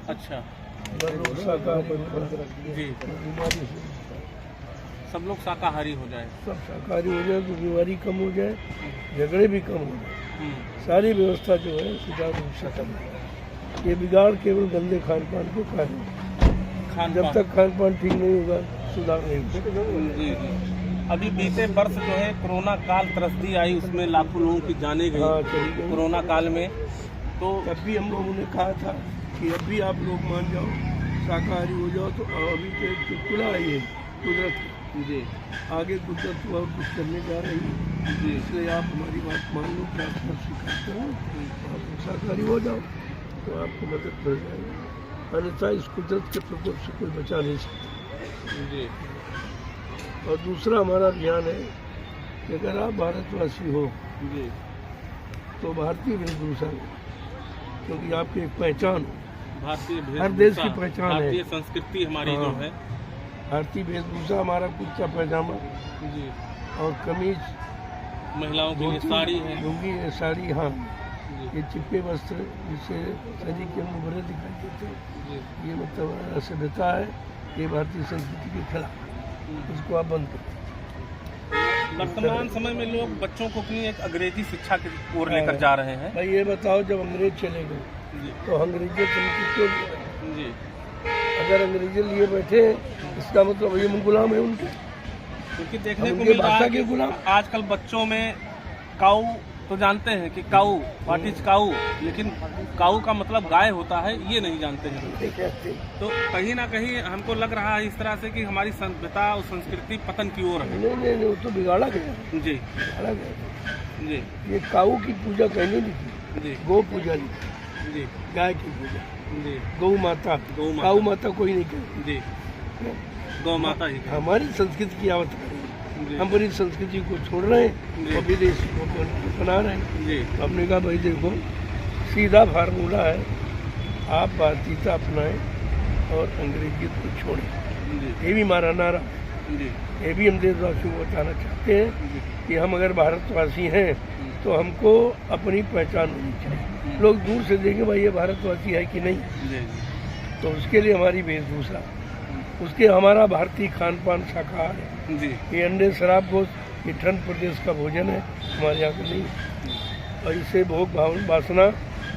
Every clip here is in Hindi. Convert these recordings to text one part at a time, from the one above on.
अच्छा शाकाहारी जी, बीमारी से सब लोग शाकाहारी हो जाए। सब शाकाहारी हो जाए तो बीमारी कम हो जाए, झगड़े भी कम हो जाए, सारी व्यवस्था जो है सुचारू रूप से चल रही है। ये बिगाड़ केवल गंदे खान पान के कारण है। जब तक खान पान ठीक नहीं होगा सुधार नहीं होगा। जी जी। अभी बीते वर्ष जो है कोरोना काल त्रस्ती आई, उसमें लाखों लोगों की जानें हाँ गई चली गई। कोरोना काल में। तो तब भी हम लोगों ने कहा था कि अब भी आप लोग मान जाओ, शाकाहारी हो जाओ। तो अभी तो एक चुटकुला आई है कुदरत की, जी आगे कुदरत को और कुछ करने जा रही है, जी इसलिए आप हमारी बात मान लो, प्रार्थना स्वीकारते हो, आप शाकाहारी हो जाओ तो आपको मदद मिल जाएगी। अन्यथा इस कुदरत के प्रकोप से कोई बचा नहीं सकता। जी। और दूसरा हमारा ध्यान है कि अगर आप भारतवासी हो जी तो भारतीय वेशभूषा हो, क्योंकि आपकी एक पहचान हो। भारतीय हर देश की वेशभूषा, पहचान है। भारतीय संस्कृति हमारी हाँ। जो है। भारतीय वेशभूषा हमारा कुर्ता पैजामा जी। और कमीज, महिलाओं के लिए साड़ी है। लुंगी, साड़ी, हाँ, जी ये चिपके वस्त्र जिससे शरीर के अंदर बड़े दिखाई देते हैं, जी। ये मतलब असभ्यता है, ये भारतीय संस्कृति के खिलाफ, इसको आप बंद करें। वर्तमान समय में लोग बच्चों को अपनी एक अंग्रेजी शिक्षा की ओर लेकर जा रहे हैं। भाई ये बताओ, जब अंग्रेज चले गए जी तो अंग्रेजी संस्कृति क्यों? जी। अगर अंग्रेजी लिए बैठे इसका मतलब ये हम गुलाम है उनके, क्योंकि देखने हम को उनके मिल रहा भाषा है के कि गुलाम। आजकल बच्चों में काऊ तो जानते हैं कि काऊ, व्हाट इज काऊ, लेकिन काऊ का मतलब गाय होता है ये नहीं जानते हैं। कहते तो कहीं ना कहीं हमको लग रहा है इस तरह से कि हमारी सभ्यता और संस्कृति पतन की ओर है। नहीं, वो तो बिगाड़ा गया, जी बिगाड़ा गया। जी ये काऊ की पूजा कहने लिखी, जी गौ पूजा लिखी, जी गाय की पूजा, जी गौ माता, गौ माता। काऊ माता कोई नहीं कहती। जी। गौ माता ही है। हमारी संस्कृति की आवत है, जी हम अपनी संस्कृति को छोड़ रहे हैं जी। और विदेशी को अपना रहे हैं। जी हमने कहा भाई देखो, सीधा फार्मूला है, आप भारतीयता अपनाएं और अंग्रेजियत को छोड़ें। जी ये भी हमारा नारा है। जी ये भी हम देशवासियों को बताना चाहते हैं कि हम अगर भारतवासी हैं तो हमको अपनी पहचान होनी चाहिए। लोग दूर से देखें भाई ये भारतवासी है कि नहीं, जी तो उसके लिए हमारी वेशभूषा, उसके हमारा भारतीय खान पान शाकाहार है। जी ये अंडे, शराब, गोश्त ये ठंड प्रदेश का भोजन है, हमारे यहाँ का नहीं। और इससे भोग भावन वासना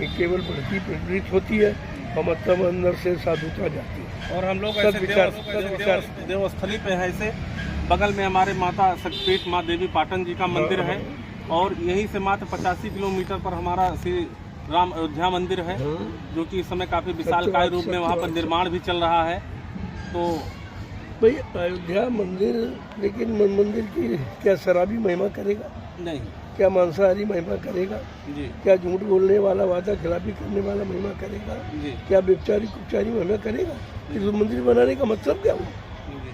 ये केवल बढ़ती प्रवृत्ति होती है और मतलब अंदर से साधुता जाती है। और हम लोग सब ऐसे विचार- देवस्थली पे है, ऐसे बगल में हमारे माता शक्तिपीठ माँ देवी पाटन जी का मंदिर है, और यहीं से मात्र 85 किलोमीटर पर हमारा श्री राम अयोध्या मंदिर है, जो कि इस समय काफी विशालकाय रूप में वहाँ पर निर्माण भी चल रहा है। तो भाई अयोध्या मंदिर, लेकिन मंदिर की क्या शराबी महिमा करेगा? नहीं। क्या मांसाहारी महिमा करेगा? जी क्या झूठ बोलने वाला, वादा खिलाफी करने वाला महिमा करेगा? जी क्या व्यभिचारी कुचारी महिमा करेगा? इस मंदिर बनाने का मतलब क्या हुआ? जी।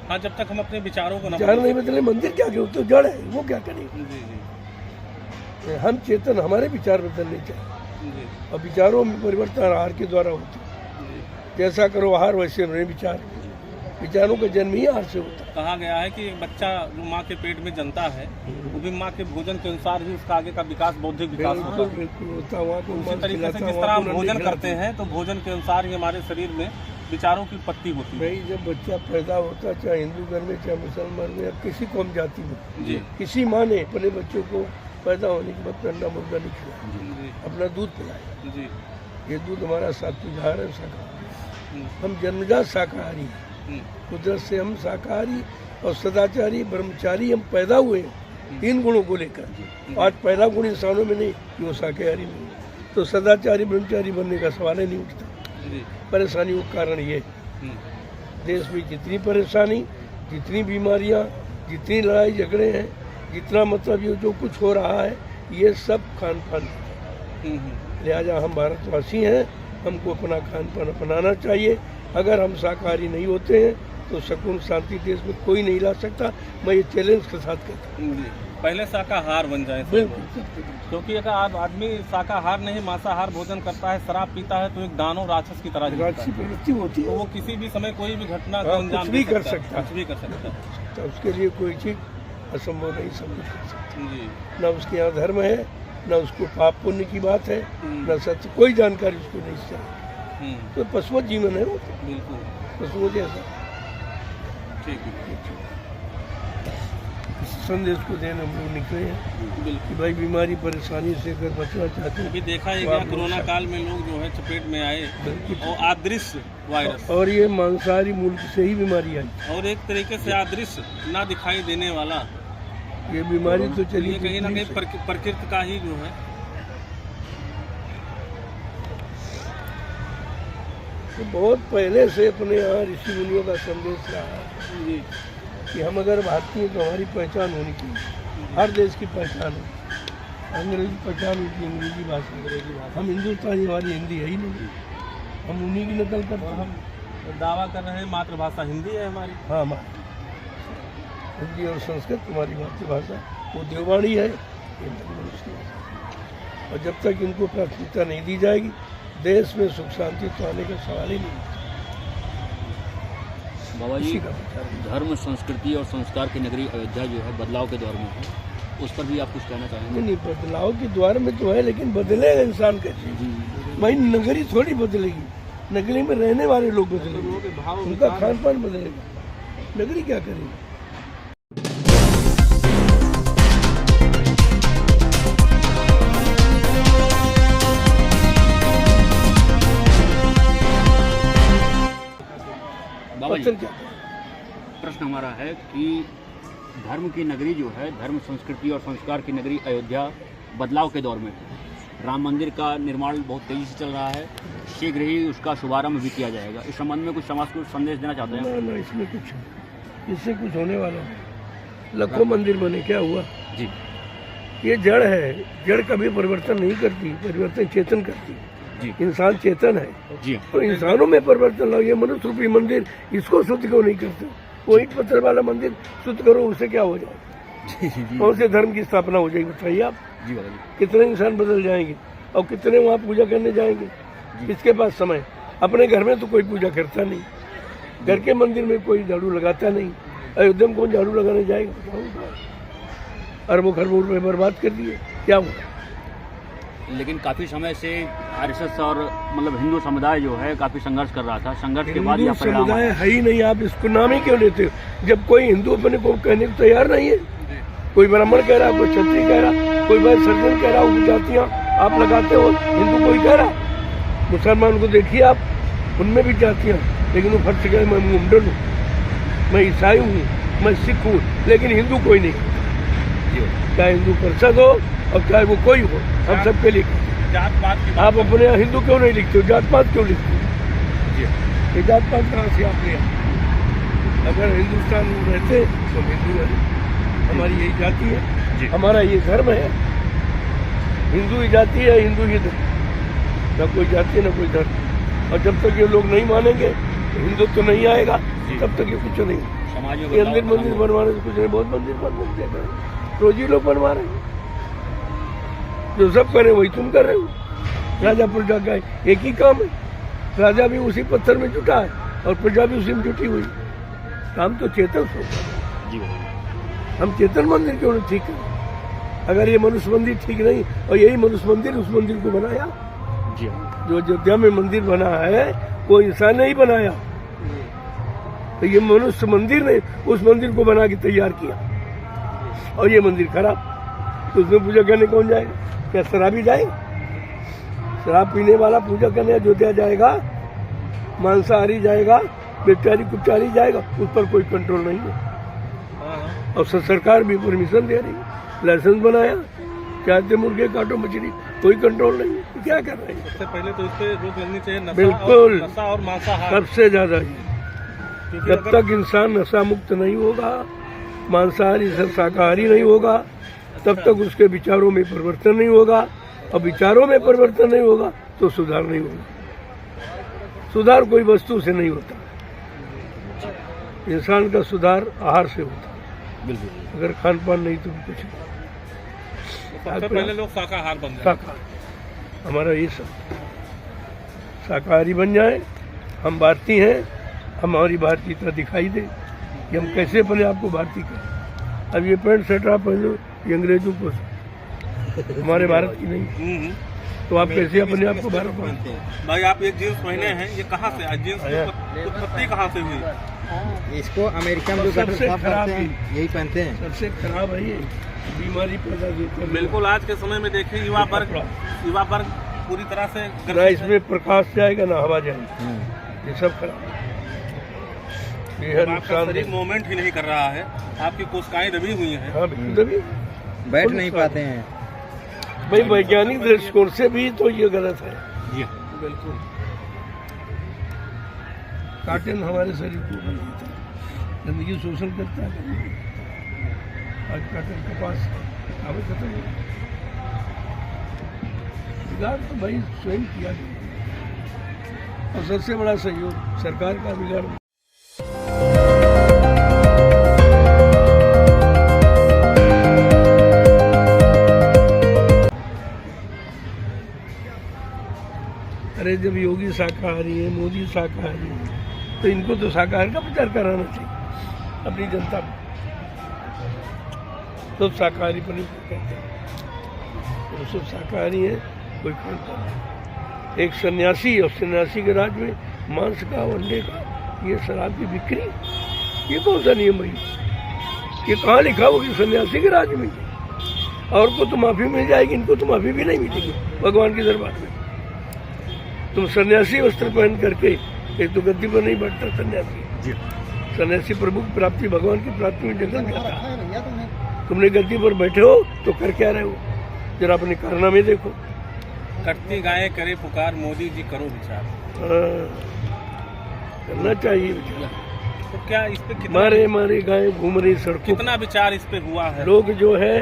हाँ, जब तक हम अपने विचारों को विचार नहीं बदले मंदिर क्या, क्यों तो जड़ है, वो क्या करेगा? जी जी हम चेतन, हमारे विचार बदलने चाहिए, जी और विचारों में परिवर्तन आहार के द्वारा होते हैं। जी। जैसा करो आहार वैसे रहे विचार, विचारों का जन्म ही आहार से होता है। कहा गया है कि एक बच्चा जो माँ के पेट में जन्मता है, वो भी माँ के भोजन के अनुसार ही उसका आगे का विकास, बौद्धिक विकास होता बिल्कुल है। बिल्कुल होता है। वहाँ को उसी मांस तरीके से खिलाता, जिस वहाँ तरह को हम नंदी भोजन खिलाता। करते हैं, तो भोजन के अनुसार ही हमारे शरीर में विचारों की उत्पत्ति होती है। भाई जब बच्चा पैदा होता है, चाहे हिंदू घर में, चाहे मुसलमान में, या किसी कौम जाति में, जी किसी माँ ने अपने बच्चों को पैदा होने के बाद अंडा मुर्गा नहीं खिलाया, जी अपना दूध पिलाया। जी ये दूध हमारा सात्विक आहार है, शाकाहारी। हम जन्मजात शाकाहारी हैं, कुदरत से हम शाकाहारी और सदाचारी ब्रह्मचारी हम पैदा हुए हैं, 3 गुणों को लेकर। आज पहला गुण इंसानों में नहीं कि वो शाकाहारी नहीं, तो सदाचारी ब्रह्मचारी बनने का सवाल ही नहीं उठता। जी परेशानियों का कारण ये, देश में जितनी परेशानी, जितनी बीमारियां, जितनी लड़ाई झगड़े हैं, जितना मतलब ये जो कुछ हो रहा है, ये सब खान पान। लिहाजा हम भारतवासी हैं, हमको अपना खान पान अपनाना चाहिए। अगर हम शाकाहारी नहीं होते हैं तो सुकून शांति देश में कोई नहीं ला सकता। मैं ये चैलेंज के साथ कहता हूँ। पहले शाकाहार बन जाए, बिल्कुल, क्योंकि अगर आदमी शाकाहार नहीं मांसाहार भोजन करता है, शराब पीता है, तो एक दानव राक्षस की तरह जीता राक्षसी है। प्रवृत्ति होती तो है, वो किसी भी समय कोई भी घटना को हाँ, अंजाम कुछ भी दे कर सकता है, सकता है। कुछ भी कर सकता है। तो उसके लिए कोई चीज असंभव नहीं, सब कुछ कर सकता जी है। न उसके यहाँ धर्म है, न उसको पाप पुण्य की बात है, न सत्य, कोई जानकारी उसको नहीं चाहिए। तो पशुवत जीवन है वो, बिल्कुल पशुओं जैसा। ठीक है। इस संदेश को देने हम लोग निकले हैं बिल्कुल कि भाई बीमारी परेशानी से अगर बचना चाहते हैं अभी देखा ही तो गया आप कोरोना काल में लोग जो है चपेट में आए बिल्कुल। और अदृश्य वायरस और ये मांसाहारी मुल्क से ही बीमारी आई। और एक तरीके से अदृश्य ना दिखाई देने वाला ये बीमारी तो चली ये कहीं ना कहीं प्रकृति का ही जो है। तो बहुत पहले से अपने यहाँ ऋषि मुनियों का संदेश रहा है कि हम अगर भारतीय तो हमारी पहचान होनी चाहिए, हर देश की पहचान हो। अंग्रेजी पहचान होती है अंग्रेजी भाषा, हम हिंदुस्तानी, हमारी हिंदी है ही नहीं, हम उन्हीं की नकल करते हैं। हम दावा कर रहे हैं मातृभाषा हिंदी है हमारी। हाँ, हमारी हिंदी और संस्कृत हमारी मातृभाषा, वो देववाणी है, ये मनुष्य भाषा। और जब तक इनको प्राथमिकता नहीं दी जाएगी, देश में सुख शांति तो आने का सवाल ही नहीं। बाबा जी, धर्म, संस्कृति और संस्कार की नगरी अयोध्या जो है बदलाव के दौर में है, उस पर भी आप कुछ कहना चाहेंगे? नहीं, बदलाव के द्वार में तो है, लेकिन बदलेगा इंसान कैसे? भाई नगरी थोड़ी बदलेगी, नगरी में रहने वाले लोग बदलेंगे, उनका खान पान बदलेगा, नगरी क्या करेगी? बाबा जी, प्रश्न हमारा है कि धर्म की नगरी जो है, धर्म, संस्कृति और संस्कार की नगरी अयोध्या बदलाव के दौर में है। राम मंदिर का निर्माण बहुत तेजी से चल रहा है, शीघ्र ही उसका शुभारंभ भी किया जाएगा। इस संबंध में कुछ समाज को संदेश देना चाहते हैं? ना, इसमें कुछ, इससे कुछ होने वाला है। लाखों मंदिर बने, क्या हुआ जी? ये जड़ है, जड़ कभी परिवर्तन नहीं करती, परिवर्तन चेतन करती। जी, इंसान चेतन है जी, तो इंसानों में परिवर्तन लाओ। ये मनुष्य रूपी मंदिर, इसको शुद्ध क्यों नहीं करते? वो ईंट पत्थर वाला मंदिर शुद्ध करो, उससे क्या हो जाए? कौन से धर्म की स्थापना हो जाएगी बताइए आप? जी बाबा जी। कितने इंसान बदल जाएंगे और कितने वहाँ पूजा करने जाएंगे? किसके पास समय? अपने घर में तो कोई पूजा करता नहीं, घर के मंदिर में कोई झाड़ू लगाता नहीं, अयोध्या में कौन झाड़ू लगाने जाएगा? अरबों खरबों रुपए बर्बाद कर दिए, क्या हुआ? लेकिन काफी समय से आरएसएस और मतलब हिंदू समुदाय जो है काफी संघर्ष कर रहा था, संघर्ष के बाद हिंदू यह परिणाम समुदाय आया। है ही नहीं, आप इसको नाम ही क्यों लेते हो? जब कोई हिंदू अपने को कहने को तैयार नहीं है, कोई ब्राह्मण कह रहा, कोई क्षत्रिय कह रहा, कोई भाई सर्जन कह रहा, उपजातियाँ आप लगाते हो, हिंदू कोई कह रहा। मुसलमान को देखिए आप, उनमें भी जातियाँ, लेकिन वो फट गए, मैं मुंडन हूँ, मैं ईसाई हूँ, मैं सिख हूँ, लेकिन हिंदू कोई नहीं। चाहे हिंदू परिषद हो और चाहे वो कोई हो, हम सबके लिए। जात पात की आप अपने यहाँ हिंदू क्यों नहीं लिखते हो? जात पात क्यों लिखते हो? ये जात पात कहाँ से आप लिया? अगर हिंदुस्तान में रहते तो हिंदू है, हमारी यही जाति है, हमारा ये धर्म है, हिंदू ही जाति है, हिंदू ही धर्म, न कोई जाति न कोई धर्म। और जब तक ये लोग नहीं मानेंगे तो हिंदू तो नहीं आएगा, तब तक ये कुछ नहीं। समाज में ये अंदर मंदिर बनवाने से कुछ नहीं, बहुत मंदिर बन सकते, रोजी लोग बनवा रहे हैं, जो सब करे वही तुम कर रहे हो। राजा प्रजा का एक ही काम है, राजा भी उसी पत्थर में जुटा है और प्रजा भी उसी में जुटी हुई। काम तो चेतन हो, जी हम चेतन मंदिर क्यों नहीं ठीक करें? अगर ये मनुष्य मंदिर ठीक नहीं, और यही मनुष्य मंदिर उस मंदिर को बनाया, जी, जो अयोध्या में मंदिर बना है वो इंसान ने ही बनाया, तो ये मनुष्य मंदिर ने उस मंदिर को बना के तैयार किया, और ये मंदिर खराब, तो उसमें पूजा करने कौन जाएगा? क्या शराबी जाएगा? शराब पीने वाला पूजा करने अयोध्या जाएगा, मांसाहारी जाएगा, बेचारी कुचारी जाएगा, उस पर कोई कंट्रोल नहीं है। और सरकार भी परमिशन दे रही है, लाइसेंस बनाया, चाहते मुर्गे काटो मछली, कोई कंट्रोल नहीं है, क्या कर रहे हैं? सबसे पहले तो इस पे रोक लगनी चाहिए, बिल्कुल, नशा और मांसाहार सबसे ज्यादा ही। जब तक इंसान नशा मुक्त नहीं होगा, मांसाहारी से शाकाहारी नहीं होगा, तब तक उसके विचारों में परिवर्तन नहीं होगा, और विचारों में परिवर्तन नहीं होगा तो सुधार नहीं होगा। सुधार कोई वस्तु से नहीं होता, इंसान का सुधार आहार से होता है। बिल्कुल, अगर खान पान नहीं तो कुछ नहीं। सबसे पहले लोग शाकाहार बन जाए, शाकाहार हमारा ये सब शाकाहारी बन जाए, हम भारतीय हैं, हमारी भारतीयता दिखाई दे कि हम कैसे अपने आप को भारतीय करें। अब ये पैंट शर्ट आप पहनो, ये अंग्रेजों को, हमारे भारत की नहीं। तो आप कैसे अपने आप को भारत मानते हैं? भाई आप ये जीन्स पहने हैं, ये कहाँ से जीन्स की उत्पत्ति कहाँ से हुई? इसको अमेरिका में जो गटर सबसे साफ खराब करते हैं यही पहनते हैं। सबसे खराब है ये, बीमारी पैदा देता है। बिल्कुल आज के समय में देखें युवा वर्ग पूरी तरह से ना इसमें प्रकाश जाएगा ना हवा जाएगी, ये सब खराब है। ये है आपका नुकसान। शरीर मूवमेंट ही नहीं कर रहा है, आपकी कोशिकाएं दबी हुई हैं। हाँ बिल्कुल दबी बैठ नहीं पाते हैं। भाई वैज्ञानिक दृष्टिकोण से भी तो ये गलत है। बिल्कुल काटन हमारे शरीर को बल देता है, गंदगी शोषण करता है। आज काटन कपास हमें खत्म हो, बिगाड़ तो भाई स्वयं किया गया और सबसे बड़ा सहयोग सरकार का बिगाड़। अरे जब योगी शाकाहारी है, मोदी शाकाहारी है, तो इनको तो शाकाहार का प्रचार कराना चाहिए अपनी जनता को। सब शाकाहारी पर निर्भर करते हैं, तो सब शाकाहारी है, कोई खाता नहीं। एक सन्यासी और सन्यासी के राज में मांस का, अंडे का, ये शराब की बिक्री, ये कौन सा नियम है? ये कहाँ लिखा हो कि सन्यासी के राज में? और को तो माफी मिल जाएगी, इनको तो माफी भी नहीं मिलेगी भगवान के दरबार में। तुम सन्यासी वस्त्र पहन करके एक तो गद्दी पर नहीं बैठता सन्यासी। सन्यासी प्रभु की प्राप्ति, भगवान की प्राप्ति में जंगल जाता है। तुमने गद्दी पर बैठे हो तो कर क्या रहे हो? जरा अपने कारनामे देखो। कटती गायें करे पुकार, मोदी जी करो विचार। करना चाहिए विचार। तो क्या इस पे कितना मारे गायें घूम रही सड़कों, कितना विचार इस पे हुआ है? लोग जो है,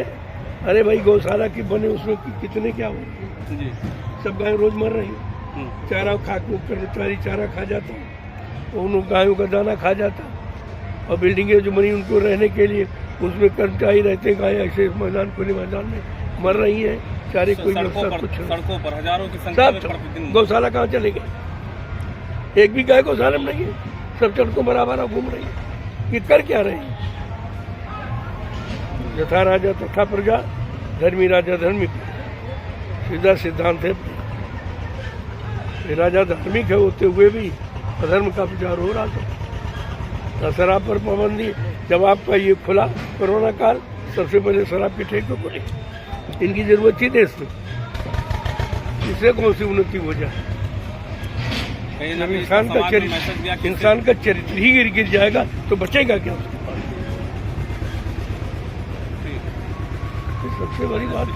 अरे भाई गौशाला की बने उसमें कितने क्या हुए, जी सब गायें रोज मर रही, चारा खा कर्मचारी चारा खा जाता, उन गायों का दाना खा जाता, और बिल्डिंगें जो बनी उनको रहने के लिए उसमें कर्मचारी रहते हैं, गायें ऐसे मैदान खुले मैदान में मर रही हैं, चारे कोई व्यवस्था कुछ नहीं। सड़कों पर हजारों की संख्या में सब प्रतिदिन गौशाला कहाँ चले गए? एक भी गाय गौशाला में नहीं है, सब सड़कों बराबर घूम रही है। ये कर क्या रहे हैं? यथा राजा तथा प्रजा, धर्मी राजा धर्मी प्रजा, सीधा सिद्धांत है। राजा धार्मिक है होते हुए भी अधर्म का प्रचार हो रहा था। शराब पर पाबंदी, जब आपका ये खुला कोरोना काल, सबसे पहले शराब के ठेके खुले। इनकी जरूरत थी देश में, इससे कौन सी उन्नति हो जाए? जब इंसान का चरित्र ही गिर जाएगा तो बचेगा क्या उसके पास? सबसे बड़ी बात है।